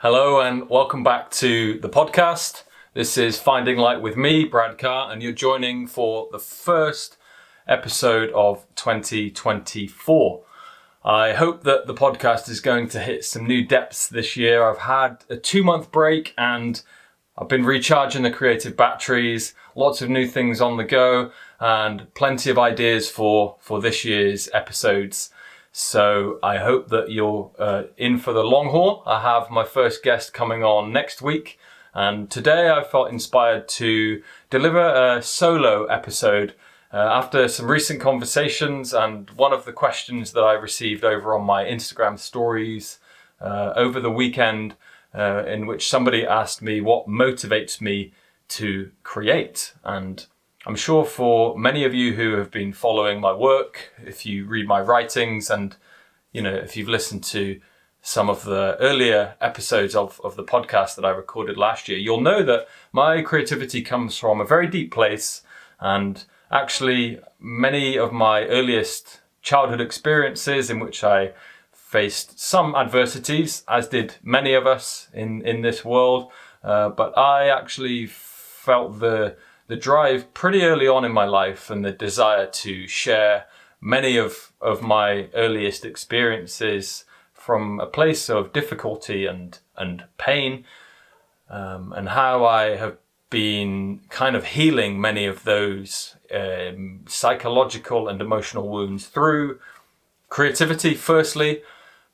Hello and welcome back to the podcast. This is Finding Light with me, Brad Carr, and you're joining for the first episode of 2024. I hope that the podcast is going to hit some new depths this year. I've had a 2-month break and I've been recharging the creative batteries, lots of new things on the go, and plenty of ideas for this year's episodes. So I hope that you're in for the long haul. I have my first guest coming on next week. And today I felt inspired to deliver a solo episode after some recent conversations. And one of the questions that I received over on my Instagram stories over the weekend, in which somebody asked me what motivates me to create. And I'm sure for many of you who have been following my work, if you read my writings and, if you've listened to some of the earlier episodes of the podcast that I recorded last year, you'll know that my creativity comes from a very deep place. And actually, many of my earliest childhood experiences in which I faced some adversities, as did many of us in this world. But I actually felt the drive pretty early on in my life and the desire to share many of my earliest experiences from a place of difficulty and pain, and how I have been kind of healing many of those psychological and emotional wounds through creativity firstly,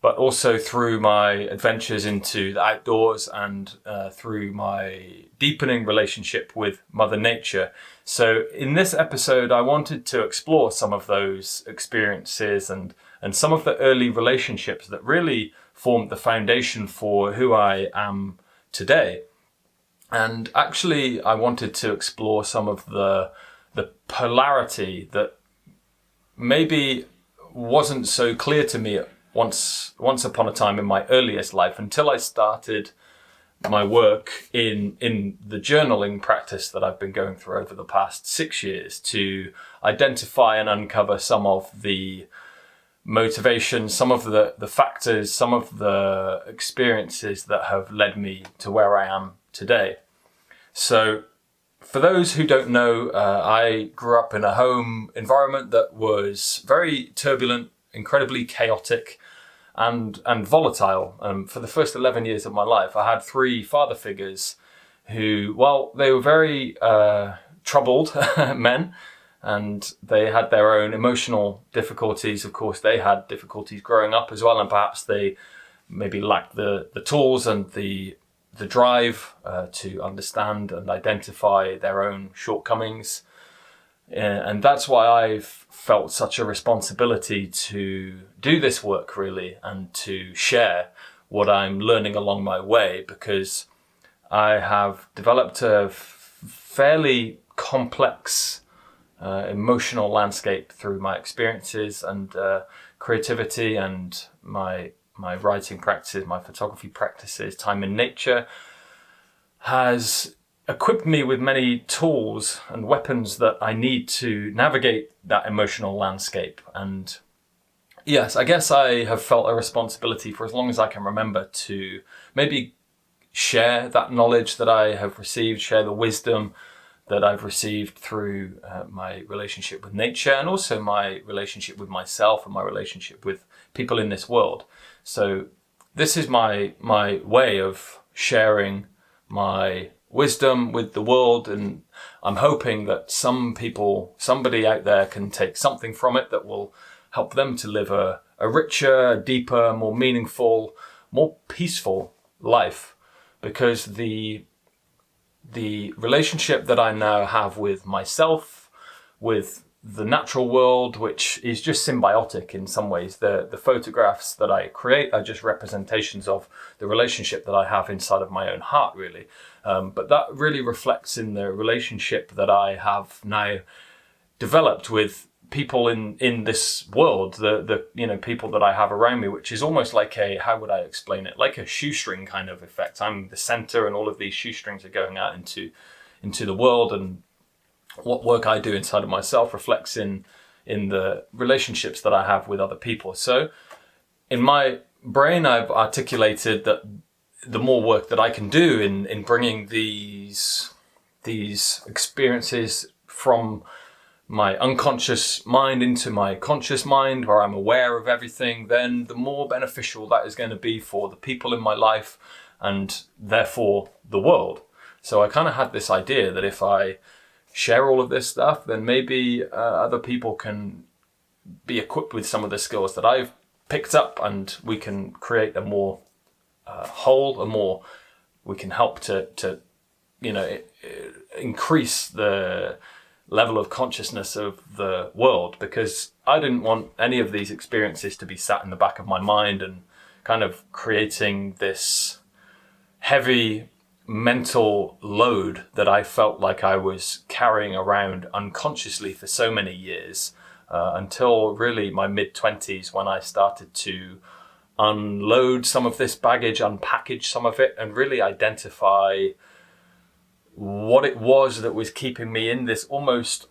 but also through my adventures into the outdoors and through my deepening relationship with Mother Nature. So in this episode, I wanted to explore some of those experiences and some of the early relationships that really formed the foundation for who I am today. And actually, I wanted to explore some of the polarity that maybe wasn't so clear to me once upon a time in my earliest life, until I started my work in the journaling practice that I've been going through over the past 6 years to identify and uncover some of the motivations, some of the factors, some of the experiences that have led me to where I am today. So for those who don't know, I grew up in a home environment that was very turbulent, incredibly chaotic and volatile. For the first 11 years of my life, I had 3 father figures who, they were very troubled men, and they had their own emotional difficulties. Of course, they had difficulties growing up as well, and perhaps they maybe lacked the tools and the drive to understand and identify their own shortcomings. And that's why I've felt such a responsibility to do this work, really, and to share what I'm learning along my way, because I have developed a fairly complex emotional landscape through my experiences and creativity and my writing practices, my photography practices. Time in nature has equipped me with many tools and weapons that I need to navigate that emotional landscape. And yes, I guess I have felt a responsibility for as long as I can remember to maybe share that knowledge that I have received, share the wisdom that I've received through my relationship with nature, and also my relationship with myself and my relationship with people in this world. So this is my way of sharing my wisdom with the world, and I'm hoping that somebody out there can take something from it that will help them to live a richer, deeper, more meaningful, more peaceful life. Because the relationship that I now have with myself, with the natural world, which is just symbiotic in some ways. The photographs that I create are just representations of the relationship that I have inside of my own heart, really. But that really reflects in the relationship that I have now developed with people in this world, the people that I have around me, which is almost like how would I explain it? Like a shoestring kind of effect. I'm the center and all of these shoestrings are going out into the world, and what work I do inside of myself reflects in the relationships that I have with other people. So in my brain, I've articulated that the more work that I can do in bringing these experiences from my unconscious mind into my conscious mind, where I'm aware of everything, then the more beneficial that is going to be for the people in my life and therefore the world. So I kind of had this idea that if I share all of this stuff, then maybe other people can be equipped with some of the skills that I've picked up, and we can create a more whole, we can help to increase the level of consciousness of the world, because I didn't want any of these experiences to be sat in the back of my mind and kind of creating this heavy mental load that I felt like I was carrying around unconsciously for so many years, until really my mid-20s, when I started to unload some of this baggage, unpackage some of it, and really identify what it was that was keeping me in this almost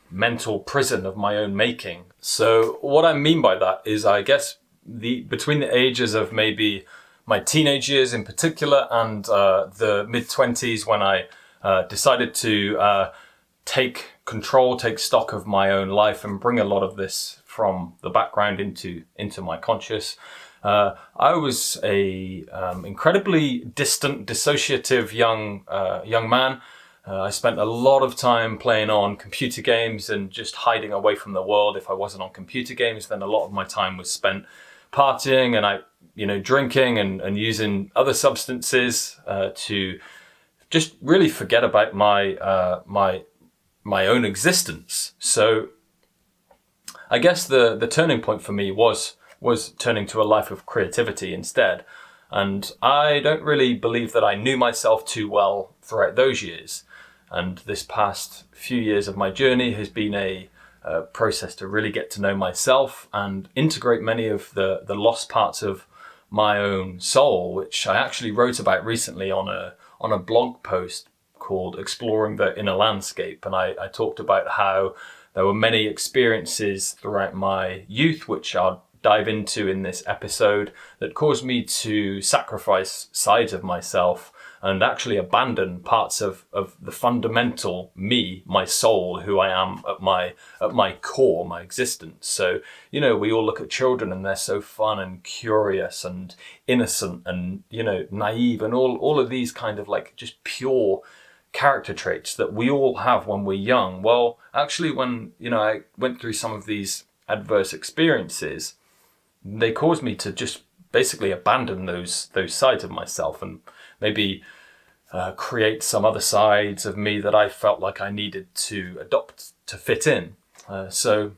mental prison of my own making. So what I mean by that is, I guess, between the ages of maybe my teenage years in particular and the mid-20s, when I decided to take control, take stock of my own life and bring a lot of this from the background into my conscious. I was a incredibly distant, dissociative young man. I spent a lot of time playing on computer games and just hiding away from the world. If I wasn't on computer games, then a lot of my time was spent partying and drinking and using other substances to just really forget about my own existence. So I guess the turning point for me was turning to a life of creativity instead. And I don't really believe that I knew myself too well throughout those years. And this past few years of my journey has been a process to really get to know myself and integrate many of the lost parts of my own soul, which I actually wrote about recently on a blog post called Exploring the Inner Landscape. And I talked about how there were many experiences throughout my youth, which I'll dive into in this episode, that caused me to sacrifice sides of myself and actually abandon parts of the fundamental me, my soul, who I am at my core, my existence. So, we all look at children and they're so fun and curious and innocent and, naive and all of these kind of like just pure character traits that we all have when we're young. Well, actually, when, I went through some of these adverse experiences, they caused me to just basically abandon those sides of myself and maybe create some other sides of me that I felt like I needed to adopt to fit in. So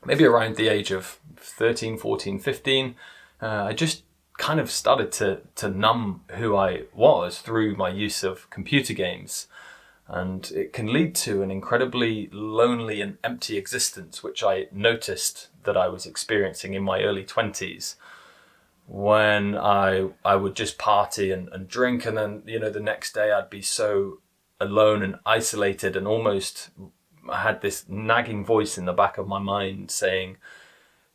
maybe around the age of 13, 14, 15, I just kind of started to numb who I was through my use of computer games. And it can lead to an incredibly lonely and empty existence, which I noticed that I was experiencing in my early 20s, when I would just party and drink, and then, the next day I'd be so alone and isolated, and almost I had this nagging voice in the back of my mind saying,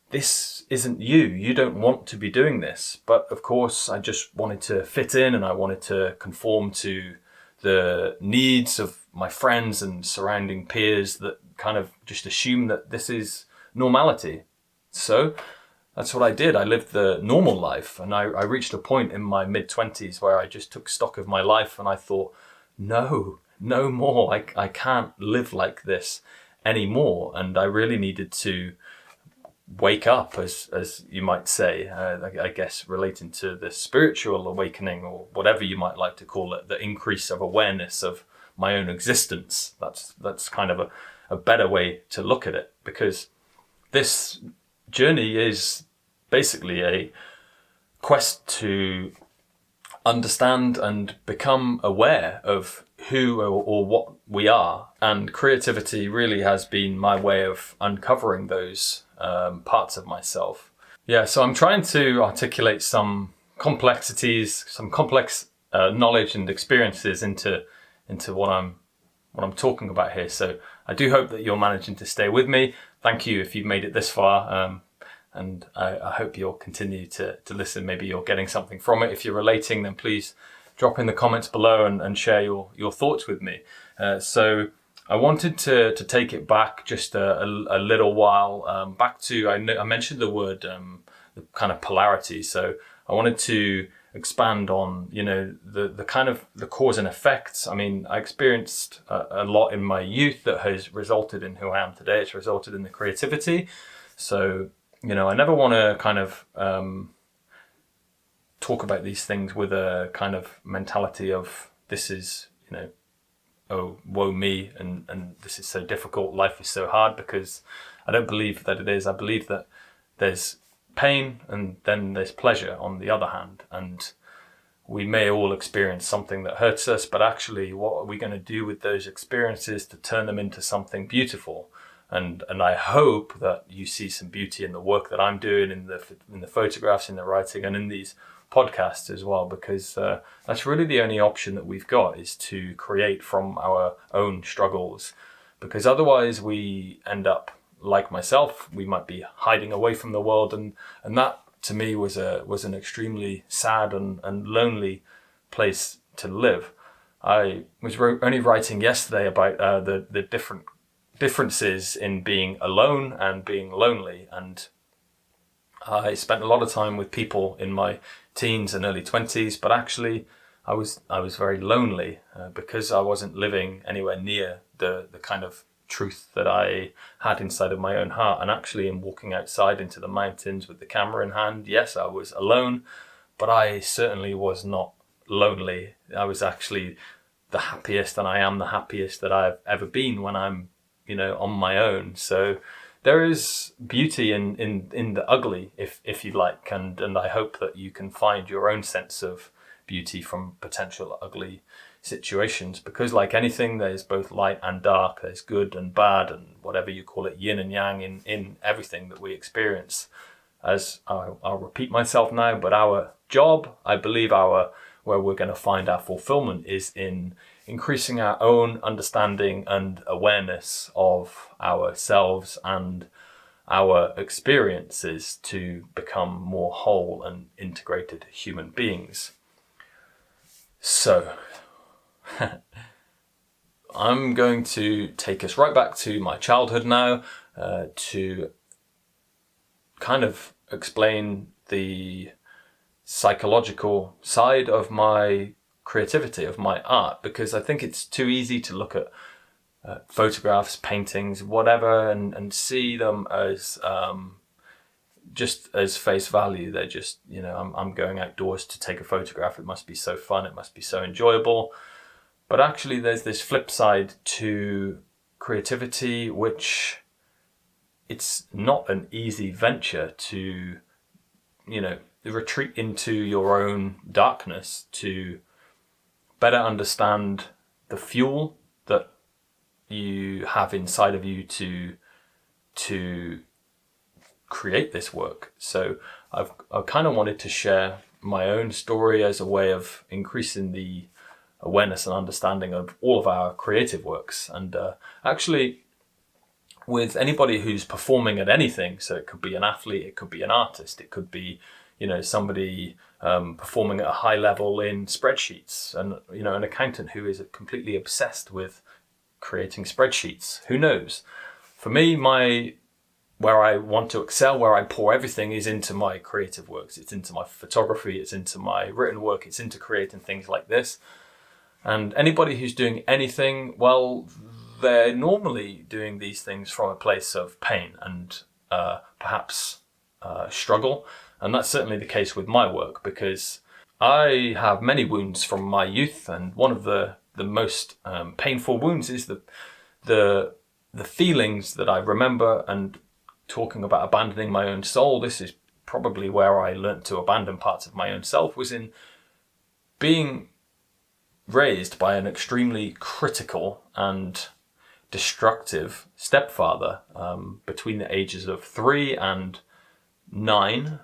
this isn't you. You don't want to be doing this. But of course, I just wanted to fit in, and I wanted to conform to the needs of my friends and surrounding peers that kind of just assume that this is normality. So that's what I did. I lived the normal life, and I reached a point in my mid-20s where I just took stock of my life, and I thought, no more. I can't live like this anymore. And I really needed to wake up, as you might say, I guess relating to the spiritual awakening, or whatever you might like to call it, the increase of awareness of my own existence. That's kind of a better way to look at it, because this journey is basically a quest to understand and become aware of who or what we are. And creativity really has been my way of uncovering those parts of myself. Yeah, so I'm trying to articulate some complexities, some complex knowledge and experiences into what I'm talking about here. So I do hope that you're managing to stay with me. Thank you if you've made it this far. And I hope you'll continue to listen. Maybe you're getting something from it. If you're relating, then please drop in the comments below and share your thoughts with me. So I wanted to take it back just a little while, back to, I mentioned the word, the kind of polarity. So I wanted to expand on, the kind of the cause and effects. I mean, I experienced a lot in my youth that has resulted in who I am today. It's resulted in the creativity. So, I never want to kind of talk about these things with a kind of mentality of this is, oh, woe me, and this is so difficult, life is so hard, because I don't believe that it is. I believe that there's pain and then there's pleasure on the other hand, and we may all experience something that hurts us, but actually what are we going to do with those experiences to turn them into something beautiful? And I hope that you see some beauty in the work that I'm doing, in the photographs, in the writing, and in these podcasts as well, because that's really the only option that we've got, is to create from our own struggles, because otherwise we end up like myself. We might be hiding away from the world, and that to me was an extremely sad and lonely place to live. I was only writing yesterday about the differences in being alone and being lonely, and I spent a lot of time with people in my teens and early 20s, but actually I was very lonely because I wasn't living anywhere near the kind of truth that I had inside of my own heart. And actually, in walking outside into the mountains with the camera in hand, yes, I was alone, but I certainly was not lonely. I was actually the happiest, and I am the happiest that I've ever been when I'm on my own. So there is beauty in the ugly, if you like, and I hope that you can find your own sense of beauty from potential ugly situations, because like anything, there's both light and dark, there's good and bad, and whatever you call it, yin and yang in everything that we experience. As I'll repeat myself now, but our job, I believe where we're going to find our fulfillment is in increasing our own understanding and awareness of ourselves and our experiences to become more whole and integrated human beings. So, I'm going to take us right back to my childhood now to kind of explain the psychological side of my creativity, of my art, because I think it's too easy to look at photographs, paintings, whatever, and see them as just as face value. They're just, I'm going outdoors to take a photograph. It must be so fun. It must be so enjoyable. But actually, there's this flip side to creativity, which it's not an easy venture to, retreat into your own darkness to better understand the fuel that you have inside of you to create this work. So I kind of wanted to share my own story as a way of increasing the awareness and understanding of all of our creative works. And actually, with anybody who's performing at anything, so it could be an athlete, it could be an artist, it could be somebody performing at a high level in spreadsheets, and an accountant who is completely obsessed with creating spreadsheets. Who knows? For me, where I want to excel, where I pour everything, is into my creative works. It's into my photography, it's into my written work, it's into creating things like this. And anybody who's doing anything, well, they're normally doing these things from a place of pain and perhaps struggle. And that's certainly the case with my work, because I have many wounds from my youth, and one of the most painful wounds is the feelings that I remember. And talking about abandoning my own soul, this is probably where I learnt to abandon parts of my own self, was in being raised by an extremely critical and destructive stepfather between the ages of 3 and 9.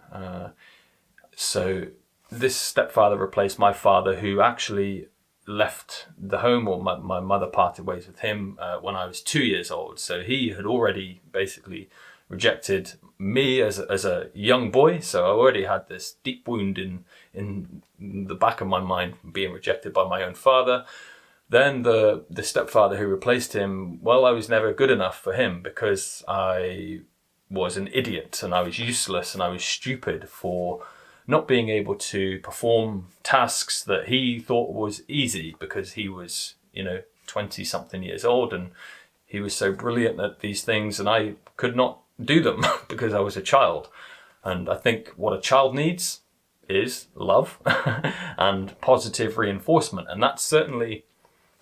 So this stepfather replaced my father, who actually left the home, or my mother parted ways with him when I was 2 years old. So he had already basically rejected me as a young boy. So I already had this deep wound in the back of my mind, being rejected by my own father. Then the stepfather who replaced him, well, I was never good enough for him because I was an idiot and I was useless and I was stupid for not being able to perform tasks that he thought was easy because he was, 20 something years old, and he was so brilliant at these things and I could not do them because I was a child. And I think what a child needs is love and positive reinforcement. And that's certainly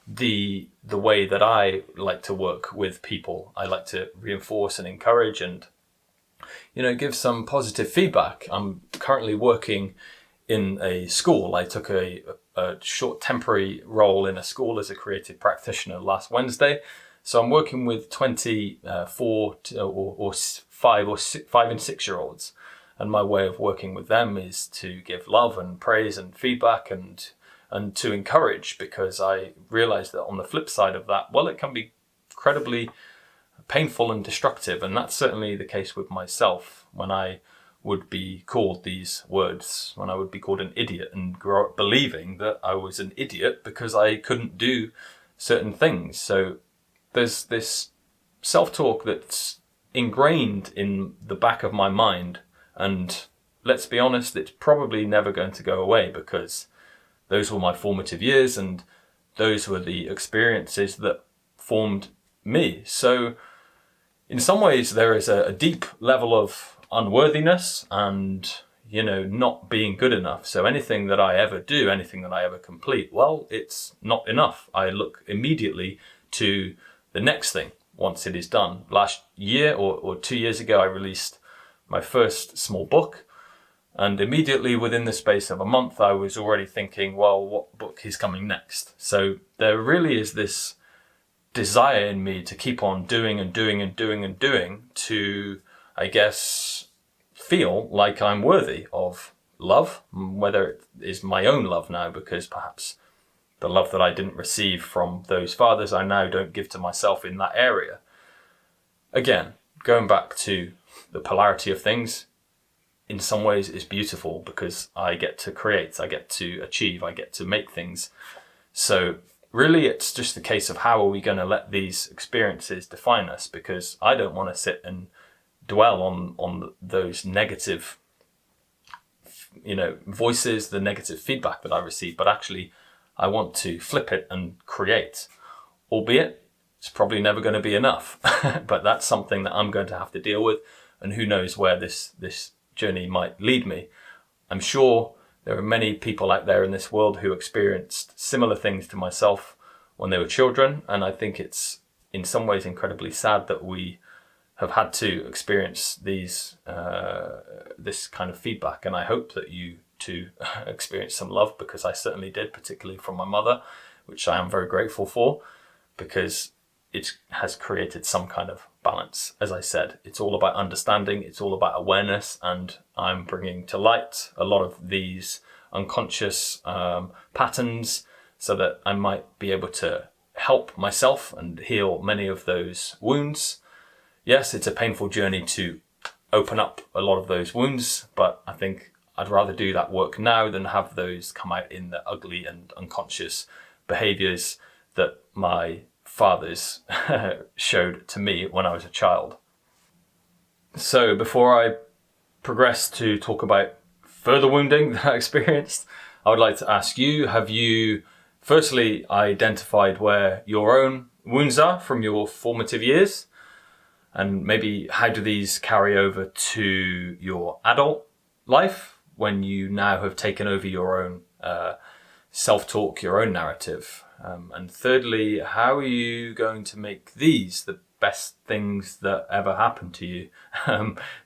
the way that I like to work with people. I like to reinforce and encourage and give some positive feedback. I'm currently working in a school. I took a short temporary role in a school as a creative practitioner last Wednesday. So I'm working with 24 or 5 and 6 year olds. And my way of working with them is to give love and praise and feedback and to encourage, because I realize that on the flip side of that, well, it can be incredibly painful and destructive. And that's certainly the case with myself when I would be called these words, when I would be called an idiot and grow up believing that I was an idiot because I couldn't do certain things. So there's this self-talk that's ingrained in the back of my mind. And let's be honest, it's probably never going to go away because those were my formative years and those were the experiences that formed me. So in some ways, there is a deep level of unworthiness and, not being good enough. So anything that I ever do, anything that I ever complete, well, it's not enough. I look immediately to the next thing once it is done. Last year or 2 years ago, I released my first small book. And immediately within the space of a month, I was already thinking, well, what book is coming next? So there really is this desire in me to keep on doing and doing and doing and doing to, I guess, feel like I'm worthy of love, whether it is my own love now, because perhaps the love that I didn't receive from those fathers, I now don't give to myself in that area. Again, going back to the polarity of things, in some ways is beautiful because I get to create, I get to achieve, I get to make things. So really, it's just a case of how are we going to let these experiences define us, because I don't want to sit and dwell on those negative, voices, the negative feedback that I receive, but actually I want to flip it and create, albeit it's probably never going to be enough, but that's something that I'm going to have to deal with, and who knows where this journey might lead me. I'm sure there are many people out there in this world who experienced similar things to myself when they were children, and I think it's in some ways incredibly sad that we have had to experience this kind of feedback. And I hope that you too experience some love, because I certainly did, particularly from my mother, which I am very grateful for, because it has created some kind of balance. As I said, it's all about understanding, it's all about awareness, and I'm bringing to light a lot of these unconscious patterns so that I might be able to help myself and heal many of those wounds. Yes, it's a painful journey to open up a lot of those wounds, but I think I'd rather do that work now than have those come out in the ugly and unconscious behaviors that my fathers showed to me when I was a child. So before I progress to talk about further wounding that I experienced, I would like to ask you, have you firstly identified where your own wounds are from your formative years? And maybe how do these carry over to your adult life when you now have taken over your own self-talk, your own narrative? And thirdly, how are you going to make these the best things that ever happened to you?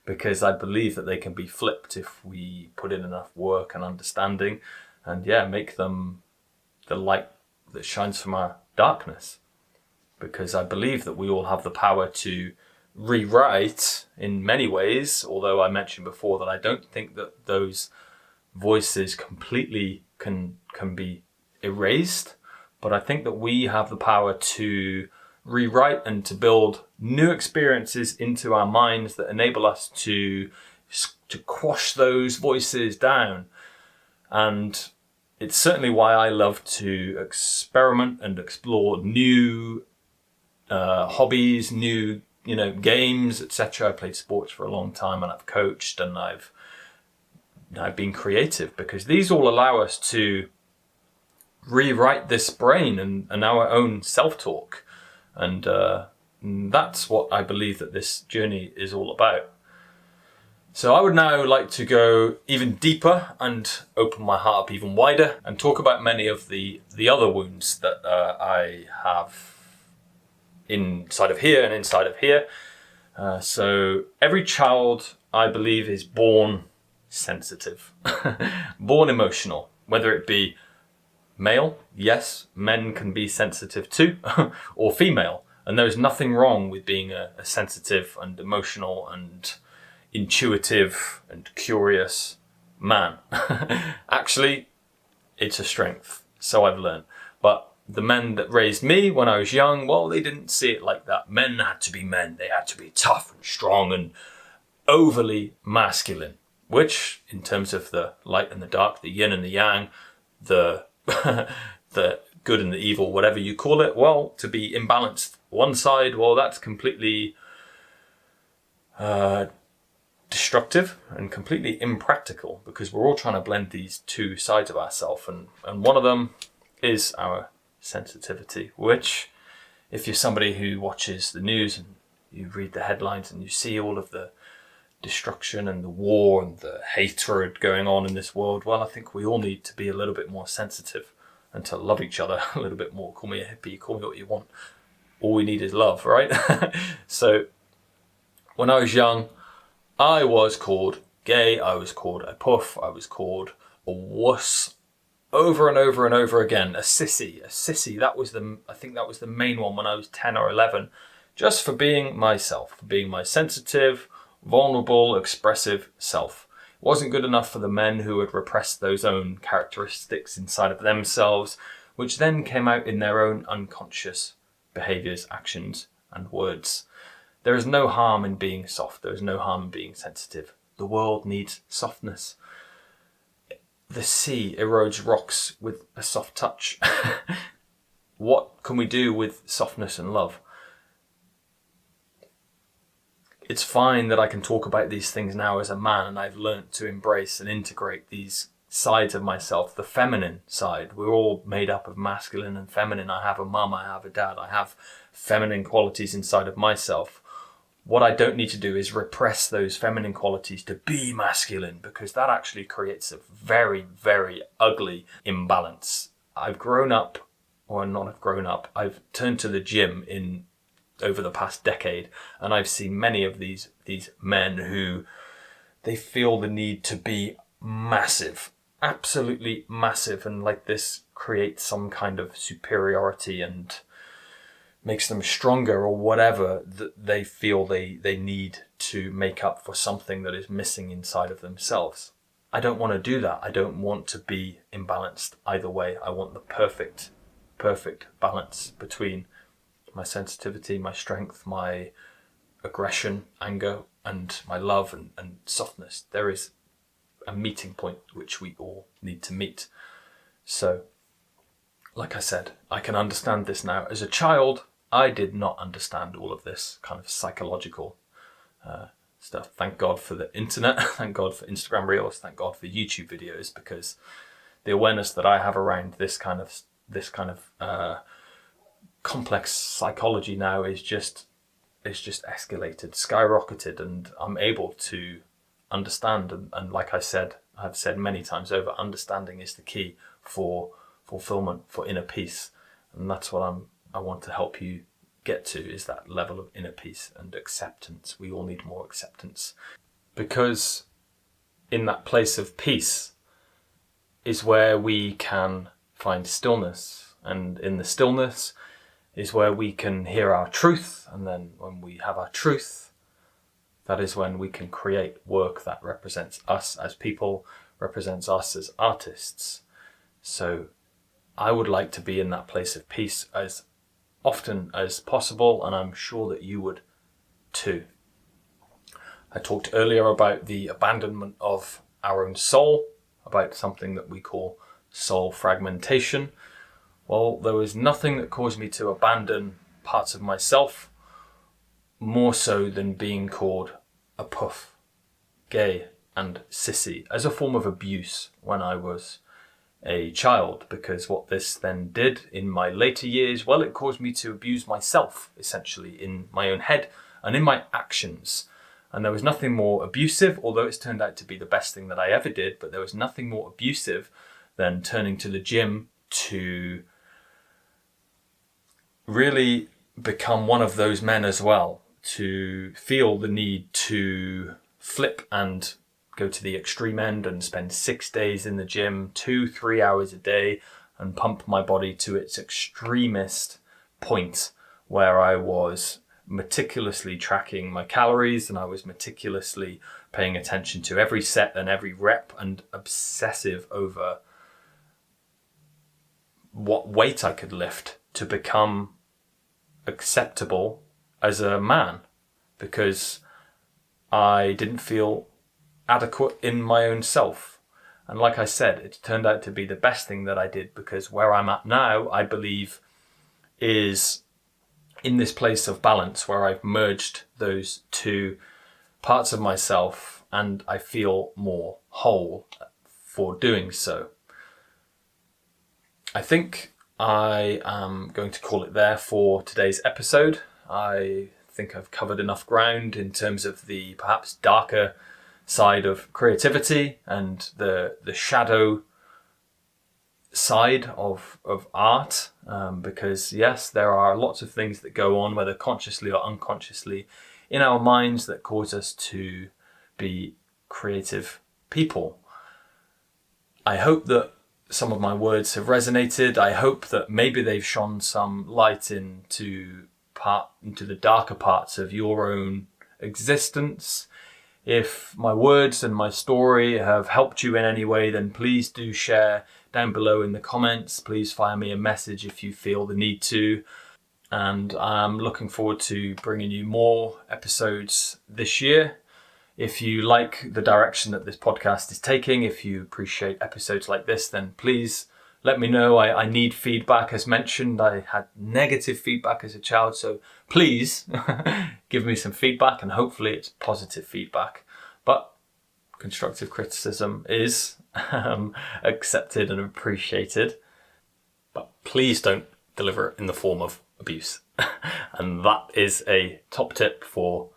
Because I believe that they can be flipped if we put in enough work and understanding and make them the light that shines from our darkness. Because I believe that we all have the power to rewrite in many ways, although I mentioned before that I don't think that those voices completely can be erased. But I think that we have the power to rewrite and to build new experiences into our minds that enable us to quash those voices down. And it's certainly why I love to experiment and explore new hobbies, new games, etc. I played sports for a long time, and I've coached, and I've been creative, because these all allow us to rewrite this brain and our own self-talk. And that's what I believe that this journey is all about. So I would now like to go even deeper and open my heart up even wider and talk about many of the other wounds that I have inside of here and inside of here. So every child, I believe, is born sensitive, born emotional, whether it be male, yes, men can be sensitive too, or female. And there's nothing wrong with being a sensitive and emotional and intuitive and curious man. Actually, it's a strength, so I've learned. But the men that raised me when I was young, well, they didn't see it like that. Men had to be men. They had to be tough and strong and overly masculine, which, in terms of the light and the dark, the yin and the yang, the the good and the evil, whatever you call it, well, to be imbalanced one side, well, that's completely destructive and completely impractical, because we're all trying to blend these two sides of ourselves, and one of them is our sensitivity, which, if you're somebody who watches the news and you read the headlines and you see all of the destruction and the war and the hatred going on in this world, well, I think we all need to be a little bit more sensitive and to love each other a little bit more. Call me a hippie, call me what you want. All we need is love, right? So when I was young, I was called gay, I was called a puff, I was called a wuss, over and over and over again. A sissy. I think that was the main one when I was 10 or 11, just for being myself, for being my sensitive, vulnerable, expressive self. It wasn't good enough for the men who had repressed those own characteristics inside of themselves, which then came out in their own unconscious behaviors, actions, and words. There is no harm in being soft. There is no harm in being sensitive. The world needs softness. The sea erodes rocks with a soft touch. What can we do with softness and love? It's fine that I can talk about these things now as a man, and I've learnt to embrace and integrate these sides of myself. The feminine side. We're all made up of masculine and feminine. I have a mum, I have a dad, I have feminine qualities inside of myself. What I don't need to do is repress those feminine qualities to be masculine, because that actually creates a very, very ugly imbalance. I've grown up, or not have grown up, I've turned to the gym over the past decade, and I've seen many of these men who they feel the need to be massive, absolutely massive, and like this creates some kind of superiority and makes them stronger, or whatever that they feel they need to make up for something that is missing inside of themselves. I don't want to do that. I don't want to be imbalanced either way. I want the perfect balance between my sensitivity, my strength, my aggression, anger, and my love and softness. There is a meeting point which we all need to meet. So, like I said, I can understand this now. As a child, I did not understand all of this kind of psychological stuff. Thank God for the internet. Thank God for Instagram Reels. Thank God for YouTube videos, because the awareness that I have around this kind of complex psychology now is just escalated, skyrocketed, and I'm able to understand. And like I've said many times over, understanding is the key for fulfillment, for inner peace, and that's what I want to help you get to, is that level of inner peace and acceptance. We all need more acceptance, because in that place of peace is where we can find stillness, and in the stillness is where we can hear our truth, and then when we have our truth, that is when we can create work that represents us as people, represents us as artists. So I would like to be in that place of peace as often as possible, and I'm sure that you would too. I talked earlier about the abandonment of our own soul, about something that we call soul fragmentation. Well, there was nothing that caused me to abandon parts of myself more so than being called a puff, gay and sissy as a form of abuse when I was a child, because what this then did in my later years, well, it caused me to abuse myself, essentially, in my own head and in my actions. And there was nothing more abusive, although it's turned out to be the best thing that I ever did, but there was nothing more abusive than turning to the gym to really become one of those men as well, to feel the need to flip and go to the extreme end and spend 6 days in the gym, 2-3 hours a day, and pump my body to its extremist point, where I was meticulously tracking my calories and I was meticulously paying attention to every set and every rep and obsessive over what weight I could lift to become acceptable as a man, because I didn't feel adequate in my own self. And like I said, it turned out to be the best thing that I did, because where I'm at now, I believe, is in this place of balance where I've merged those two parts of myself, and I feel more whole for doing so. I think I am going to call it there for today's episode. I think I've covered enough ground in terms of the perhaps darker side of creativity and the shadow side of art, because yes, there are lots of things that go on, whether consciously or unconsciously, in our minds that cause us to be creative people. I hope that some of my words have resonated. I hope that maybe they've shone some light into the darker parts of your own existence. If my words and my story have helped you in any way, then please do share down below in the comments. Please fire me a message if you feel the need to. And I'm looking forward to bringing you more episodes this year. If you like the direction that this podcast is taking, if you appreciate episodes like this, then please let me know. I need feedback. As mentioned, I had negative feedback as a child, so please give me some feedback, and hopefully it's positive feedback. But constructive criticism is accepted and appreciated. But please don't deliver it in the form of abuse. And that is a top tip for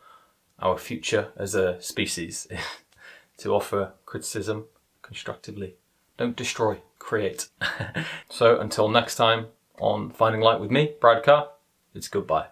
our future as a species, to offer criticism constructively. Don't destroy, create. So until next time on Finding Light with me, Brad Carr, it's goodbye.